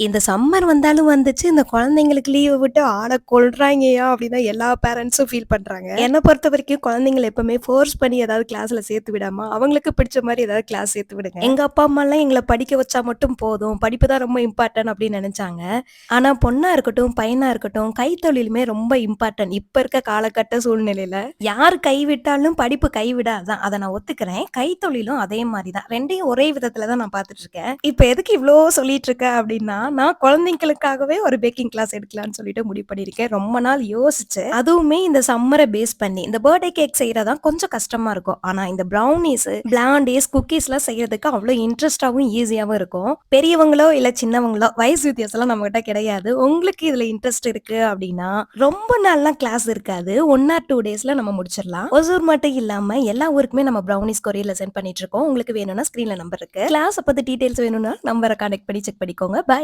இந்த சம்மர் வந்தாலும் வந்துச்சு, இந்த குழந்தைங்களுக்கு லீவ விட்டு ஆள கொல்றாய்ங்கயா! அப்டிதான் எல்லா பேரண்ட்ஸும் ஃபீல் பண்றாங்க. என்ன பொறுத்தவரைக்கும் குழந்தைங்கள எப்பவுமே ஃபோர்ஸ் பண்ணி ஏதாவது கிளாஸ்ல சேர்த்து விடாம, அவங்களுக்கு பிடிச்ச மாரி ஏதாவது கிளாஸ் சேர்த்து விடுங்க. எங்க அப்பா, அம்மாலாம் எங்கள படிக்க வச்சா மட்டும் போதும். படிப்பு தான் ரொம்ப இம்பார்ட்டன்ட் அப்டின்னு நெனச்சாங்க. ஆனா பொண்ணா இருக்கட்டும், பையனா இருக்கட்டும், கைத்தொழிலுமே ரொம்ப இம்பார்ட்டன்ட். இப்ப இருக்க காலகட்ட சூழ்நிலையில. யார் கைவிட்டாலும் படிப்பு கைவிடாதான். அத நான் ஒத்துக்கிறேன். கைத்தொழிலும் அதே மாரி தான். 2யும் ஒரே விதத்துல தான் நான் பார்த்துட்டு இருக்கேன். இப்ப எதுக்கு இவ்ளோ சொல்லிட்டு இருக்கேன் அப்டின்னா, நான் குழந்தைங்களுக்காகவே ஒரு பேக்கிங் கிளாஸ் எடுக்கலான்னு சொல்லிட்டு முடிவு பண்ணியிருக்கேன். ரொம்ப நாள் யோசிச்சு, அதுவுமே இந்த சம்மர பேஸ் பண்ணி, இந்த பர்த்டே கேக் செய்றதான் கொஞ்சம் கஷ்டமா இருக்கும். ஆனா இந்த ப்ரௌனீஸ், பிளாண்டீஸ், குக்கீஸ்லாம் செய்யறதுக்கு அவ்ளோ இன்ட்ரெஸ்ட்டாவும், ஈஸியாவும் இருக்கும். பெரியவங்களோ இல்ல சின்னவங்களோ வயசு வித்தியாசம்லாம் நம்மகிட்ட கிடையாது. உங்களுக்கு இதுல இன்ட்ரெஸ்ட் இருக்கு அப்டின்னா, ரொம்ப நாள்லாம் கிளாஸ் இருக்காது. 1 ஆர் 2 டேஸ்ல நம்ம முடிச்சிடலாம். ஒசூர் மட்டும் இல்லாம எல்லா ஊருக்குமே நம்ம ப்ரௌனீஸ் கொரியர்ல சென்ட் பண்ணிட்டு இருக்கோம். உங்களுக்கு வேணும்னா ஸ்கிரீன்ல நம்பர் இருக்கு. கிளாஸ பத்தி டீடைல்ஸ் வேணும்னா நம்பர கான்டாக்ட் பண்ணி செக் பண்ணிக்கோங்க. பை.